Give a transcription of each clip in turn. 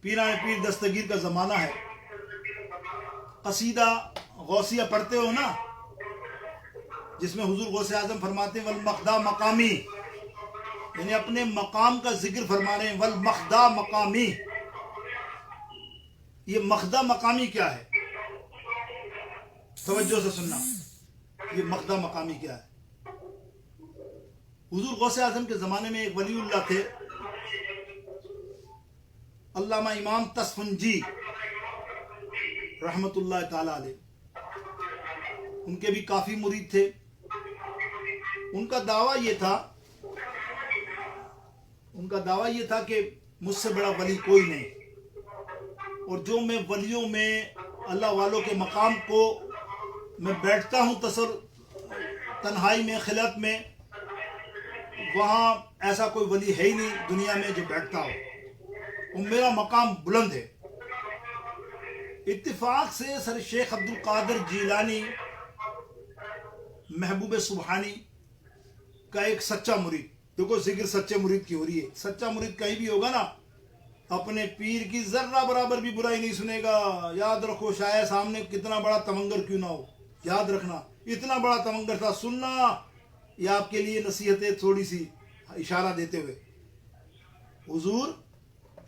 پیران پیر دستگیر کا زمانہ ہے. قصیدہ غوثیہ پڑھتے ہو نا، جس میں حضور غوث اعظم فرماتے ہیں والمقدا مقامی، یعنی اپنے مقام کا ذکر فرما رہے ہیں. والمقدا مقامی، یہ مقدا مقامی کیا ہے؟ توجہ سے سننا، یہ مقدا مقامی کیا ہے؟ حضور غوث اعظم کے زمانے میں ایک ولی اللہ تھے، علامہ امام تصفنجی رحمت اللہ تعالی علیہ. ان کے بھی کافی مرید تھے. ان کا دعویٰ یہ تھا کہ مجھ سے بڑا ولی کوئی نہیں، اور جو میں ولیوں میں اللہ والوں کے مقام کو میں بیٹھتا ہوں تنہائی میں خلوت میں، وہاں ایسا کوئی ولی ہے ہی نہیں دنیا میں جو بیٹھتا ہو، اور میرا مقام بلند ہے. اتفاق سے سر شیخ عبد القادر جیلانی محبوب سبحانی کا ایک سچا مرید، دیکھو ذکر سچے مرید کی ہو رہی ہے. سچا مرید کہیں بھی ہوگا نا، اپنے پیر کی ذرہ برابر بھی برائی نہیں سنے گا. یاد رکھو، شاید سامنے کتنا بڑا تمنگر کیوں نہ ہو، یاد رکھنا اتنا بڑا تمنگر تھا. سننا، یہ آپ کے لیے نصیحت ہے تھوڑی سی اشارہ دیتے ہوئے. حضور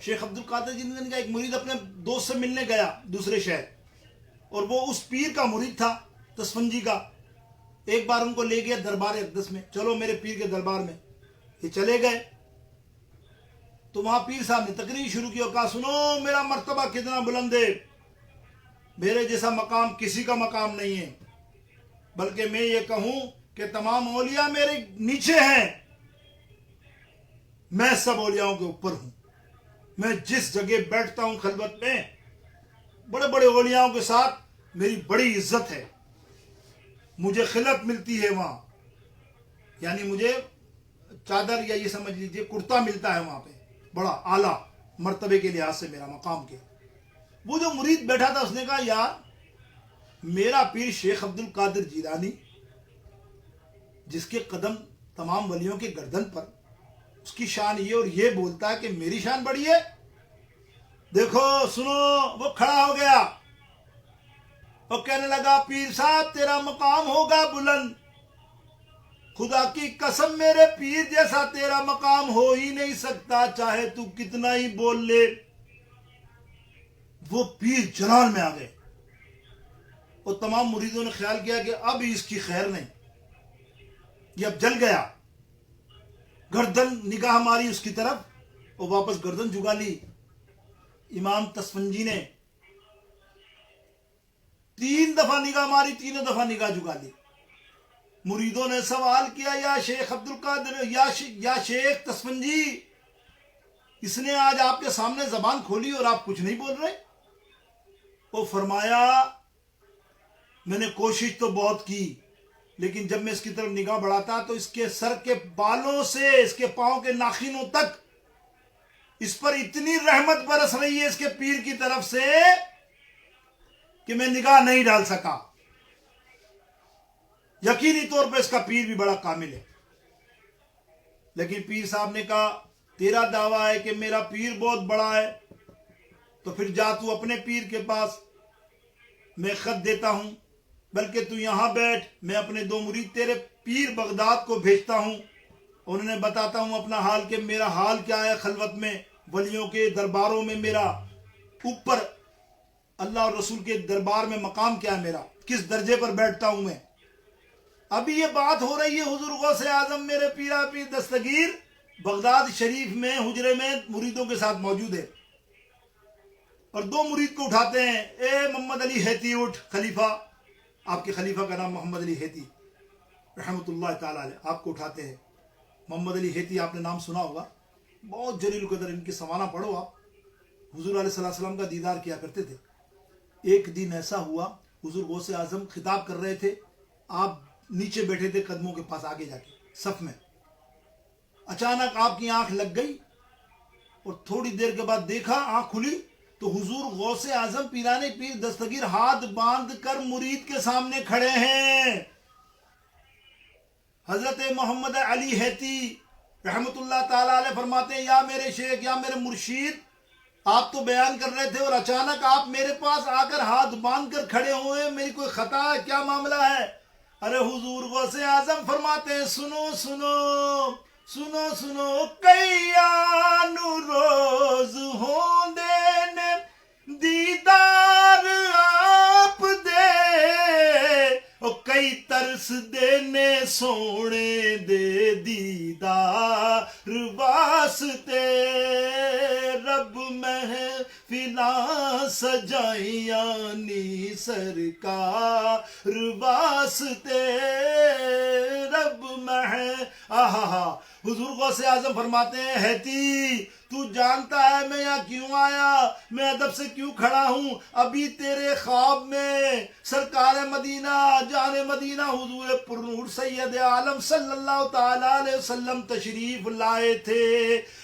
شیخ عبد القادر جیلانی کا ایک مرید اپنے دوست سے ملنے گیا دوسرے شہر، اور وہ اس پیر کا مرید تھا تصفنجی کا. ایک بار ان کو لے گیا دربار اقدس میں، چلو میرے پیر کے دربار میں. یہ چلے گئے تو وہاں پیر صاحب نے تقریر شروع کی اور کہا سنو میرا مرتبہ کتنا بلند ہے، میرے جیسا مقام کسی کا مقام نہیں ہے، بلکہ میں یہ کہوں کہ تمام اولیاء میرے نیچے ہیں، میں سب اولیاءوں کے اوپر ہوں. میں جس جگہ بیٹھتا ہوں خلوت میں، بڑے بڑے اولیاءوں کے ساتھ میری بڑی عزت ہے، مجھے خلوت ملتی ہے وہاں، یعنی مجھے چادر یا یہ سمجھ لیجئے کرتا ملتا ہے وہاں پہ، بڑا اعلیٰ مرتبے کے لحاظ سے میرا مقام کے. وہ جو مرید بیٹھا تھا اس نے کہا یار میرا پیر شیخ عبد القادر جیلانی، جس کے قدم تمام ولیوں کے گردن پر، اس کی شان یہ اور یہ بولتا ہے کہ میری شان بڑی ہے. دیکھو سنو، وہ کھڑا ہو گیا اور کہنے لگا پیر صاحب تیرا مقام ہوگا بلند، خدا کی قسم میرے پیر جیسا تیرا مقام ہو ہی نہیں سکتا، چاہے تو کتنا ہی بول لے. وہ پیر جلال میں آ گئے اور تمام مریدوں نے خیال کیا کہ اب اس کی خیر نہیں، یہ اب جل گیا. گردن نگاہ ماری اس کی طرف اور واپس گردن جھکا لی. امام تصفنجی نے 3 دفعہ نگاہ ماری، 3 دفعہ نگاہ جھکا لی. مریدوں نے سوال کیا یا شیخ عبد القادر، یا شیخ تصفنجی، اس نے آج آپ کے سامنے زبان کھولی اور آپ کچھ نہیں بول رہے. وہ فرمایا میں نے کوشش تو بہت کی، لیکن جب میں اس کی طرف نگاہ بڑھاتا تو اس کے سر کے بالوں سے اس کے پاؤں کے ناخنوں تک اس پر اتنی رحمت برس رہی ہے اس کے پیر کی طرف سے کہ میں نگاہ نہیں ڈال سکا. یقینی طور پہ اس کا پیر بھی بڑا کامل ہے. لیکن پیر صاحب نے کہا تیرا دعویٰ ہے کہ میرا پیر بہت بڑا ہے، تو پھر جا تو اپنے پیر کے پاس، میں خط دیتا ہوں، بلکہ تو یہاں بیٹھ، میں اپنے 2 مرید تیرے پیر بغداد کو بھیجتا ہوں، انہوں نے بتاتا ہوں اپنا حال کہ میرا حال کیا ہے خلوت میں، ولیوں کے درباروں میں میرا اوپر، اللہ اور رسول کے دربار میں مقام کیا ہے میرا، کس درجے پر بیٹھتا ہوں میں. ابھی یہ بات ہو رہی ہے، حضور غوث اعظم میرے پیرا پیر دستگیر بغداد شریف میں حجرے میں مریدوں کے ساتھ موجود ہے، اور 2 مرید کو اٹھاتے ہیں، اے محمد علی ہیتی اٹھ، خلیفہ، آپ کے خلیفہ کا نام محمد علی ہیتی رحمت اللہ تعالی علیہ، آپ کو اٹھاتے ہیں. محمد علی ہیتی آپ نے نام سنا ہوگا، بہت جلیل القدر، ان کی سوانح پڑھو آپ، حضور علیہ السلام کا دیدار کیا کرتے تھے. ایک دن ایسا ہوا حضور غوث اعظم خطاب کر رہے تھے، آپ نیچے بیٹھے تھے قدموں کے پاس آگے جا کے صف میں. اچانک آپ کی آنکھ لگ گئی اور تھوڑی دیر کے بعد دیکھا آنکھ کھلی تو حضور غوث اعظم پیران پیر دستگیر ہاتھ باندھ کر مرید کے سامنے کھڑے ہیں. حضرت محمد علی ہیتی رحمت اللہ تعالی علیہ فرماتے ہیں یا میرے شیخ، یا میرے مرشید، آپ تو بیان کر رہے تھے اور اچانک آپ میرے پاس آ کر ہاتھ باندھ کر کھڑے ہوئے، میری کوئی خطا ہے؟ کیا معاملہ ہے؟ ارے حضور غوث اعظم فرماتے ہیں سنو سنو سنو سنو، کئی روز ہوں دینے دیدار آپ دے، او کئی ترس دینے سونے دے دیدار واسطے، رب محفلاں سجائیاں نی سرکار واسطے، رب حضور غوث اعظم فرماتے ہیں ہیتی تو جانتا ہے میں یہاں کیوں آیا، میں ادب سے کیوں کھڑا ہوں؟ ابھی تیرے خواب میں سرکار مدینہ جان مدینہ حضور پرنور سید عالم صلی اللہ تعالیٰ علیہ وسلم تشریف لائے تھے،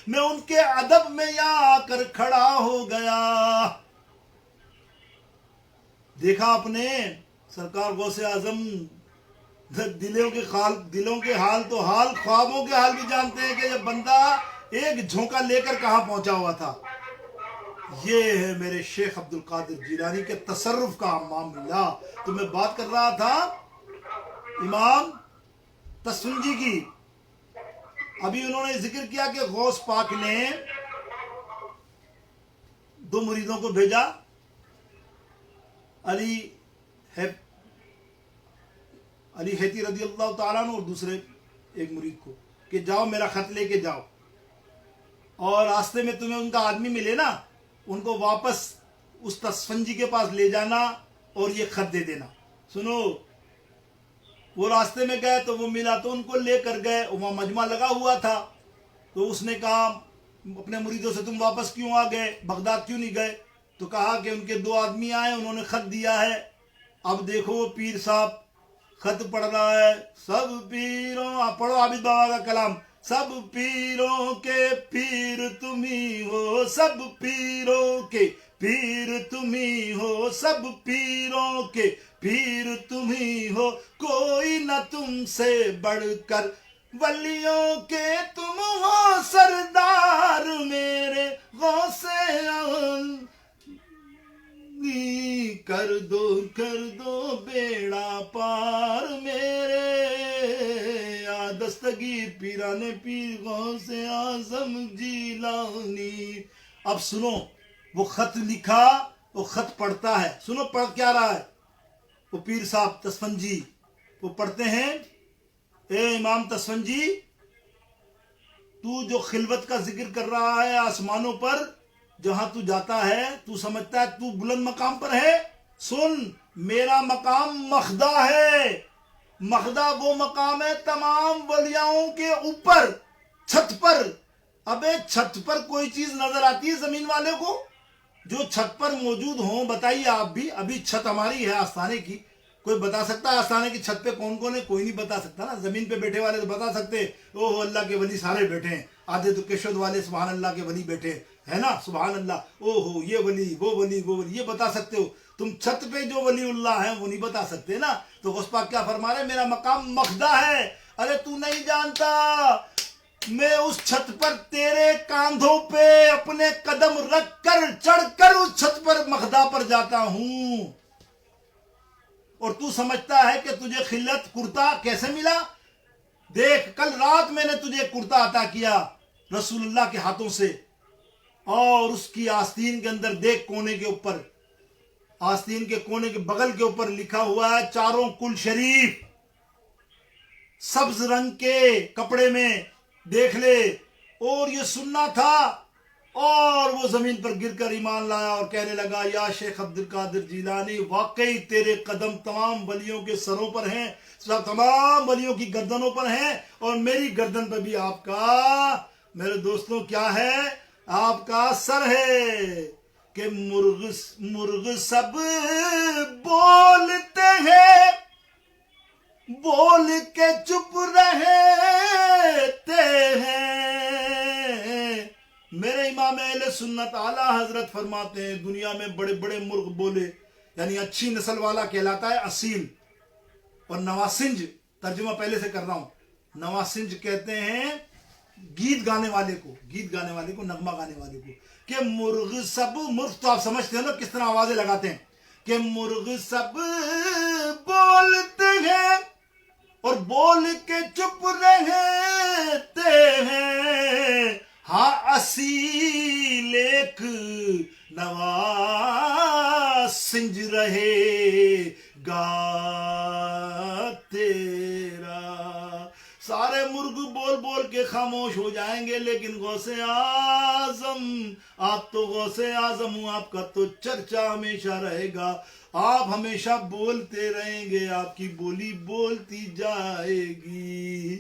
میں ان کے ادب میں یہاں آ کر کھڑا ہو گیا۔ دیکھا آپ نے سرکار غوث اعظم دلوں کے حال تو حال، خوابوں کے حال بھی جانتے ہیں کہ یہ بندہ ایک جھونکا لے کر کہاں پہنچا ہوا تھا۔ یہ ہے میرے شیخ عبد القادر جیلانی کے تصرف کا معاملہ۔ تو میں بات کر رہا تھا امام تصفنجی کی، ابھی انہوں نے ذکر کیا کہ غوث پاک نے 2 مریدوں کو بھیجا، علی حیتی رضی اللہ تعالیٰ عنہ اور دوسرے ایک مرید کو، کہ جاؤ میرا خط لے کے جاؤ، اور راستے میں تمہیں ان کا آدمی ملے نا ان کو واپس اس تصفنجی کے پاس لے جانا اور یہ خط دے دینا۔ سنو، وہ راستے میں گئے تو وہ ملا تو ان کو لے کر گئے، وہاں مجمع لگا ہوا تھا، تو اس نے کہا اپنے مریدوں سے تم واپس کیوں آ گئے، بغداد کیوں نہیں گئے؟ تو کہا کہ ان کے 2 آدمی آئے، انہوں نے خط دیا ہے۔ اب دیکھو وہ پیر صاحب خط پڑھ رہا ہے، سب پیروں، آپ پڑھو عابد بابا کا کلام، سب پیروں کے پیر تمہیں ہو، سب پیروں کے پیر تمہیں ہو، سب پیروں کے پیر تمہیں ہو، کوئی نہ تم سے بڑھ کر ولیوں کے تم ہو سردار میرے غوث اعظم، کر دو بیڑا پار میرے یا دستگیر پیران پیر غوث اعظم جیلانی۔ اب سنو، وہ خط لکھا، وہ خط پڑھتا ہے، سنو پڑھ کیا رہا ہے وہ پیر صاحب تصفنجی، وہ پڑھتے ہیں اے امام تصفنجی، تو جو خلوت کا ذکر کر رہا ہے آسمانوں پر جہاں تو جاتا ہے، تو سمجھتا ہے تو بلند مقام پر ہے، سن میرا مقام مخدہ ہے۔ مخدہ وہ مقام ہے تمام ولیاؤں کے اوپر، چھت پر۔ ابے چھت پر کوئی چیز نظر آتی ہے زمین والے کو؟ جو چھت پر موجود ہوں بتائیے آپ بھی، ابھی چھت ہماری ہے آستانے کی، کوئی بتا سکتا ہے آستانے کی چھت پہ کون کون ہے؟ کوئی نہیں بتا سکتا نا۔ زمین پہ بیٹھے والے تو بتا سکتے، اوہ اللہ کے ولی سارے بیٹھے ہیں، آدھے تو کشود والے سبحان اللہ کے ولی بیٹھے ہے نا، سبحان اللہ، اوہ یہ ولی وہ ولی وہ ولی، یہ بتا سکتے ہو۔ تم چھت پہ جو ولی اللہ ہیں وہ نہیں بتا سکتے نا۔ تو غوث پاک کیا فرما رہے ہیں؟ میرا مقام مخدہ ہے۔ ارے تو نہیں جانتا، میں اس چھت پر تیرے کاندھوں پہ اپنے قدم رکھ کر چڑھ کر اس چھت پر مخدہ پر جاتا ہوں، اور تو سمجھتا ہے کہ تجھے خلت کرتا کیسے ملا؟ دیکھ، کل رات میں نے تجھے کرتا عطا کیا رسول اللہ کے ہاتھوں سے، اور اس کی آستین کے اندر دیکھ، کونے کے اوپر، آستین کے کونے کے بغل کے اوپر لکھا ہوا ہے چاروں کل شریف، سبز رنگ کے کپڑے میں، دیکھ لے۔ اور یہ سننا تھا، اور وہ زمین پر گر کر ایمان لایا اور کہنے لگا یا شیخ عبد القادر جیلانی، واقعی تیرے قدم تمام ولیوں کے سروں پر ہیں، تمام ولیوں کی گردنوں پر ہیں، اور میری گردن پر بھی آپ کا، میرے دوستوں، کیا ہے؟ آپ کا سر ہے۔ کہ مرغ سب بولتے ہیں، بول کے چپ رہتے ہیں۔ میرے امام اہل سنت اعلیٰ حضرت فرماتے ہیں دنیا میں بڑے بڑے مرغ بولے، یعنی اچھی نسل والا کہلاتا ہے اصیل، اور نواسنج، ترجمہ پہلے سے کر رہا ہوں، نواسنج کہتے ہیں گیت گانے والے کو، گیت گانے والے کو، نغمہ گانے والے کو۔ کہ مرغ تو آپ سمجھتے ہیں نا کس طرح آوازیں لگاتے ہیں کہ مرغ سب بولتے ہیں اور بول کے چپ رہتے ہیں، ہاں اصیل ایک نوا سنج رہے گا تیرا۔ سارے مرغ بول بول کے خاموش ہو جائیں گے، لیکن غوث اعظم، آپ تو غوث اعظم ہوں، آپ کا تو چرچا ہمیشہ رہے گا، آپ ہمیشہ بولتے رہیں گے، آپ کی بولی بولتی جائے گی۔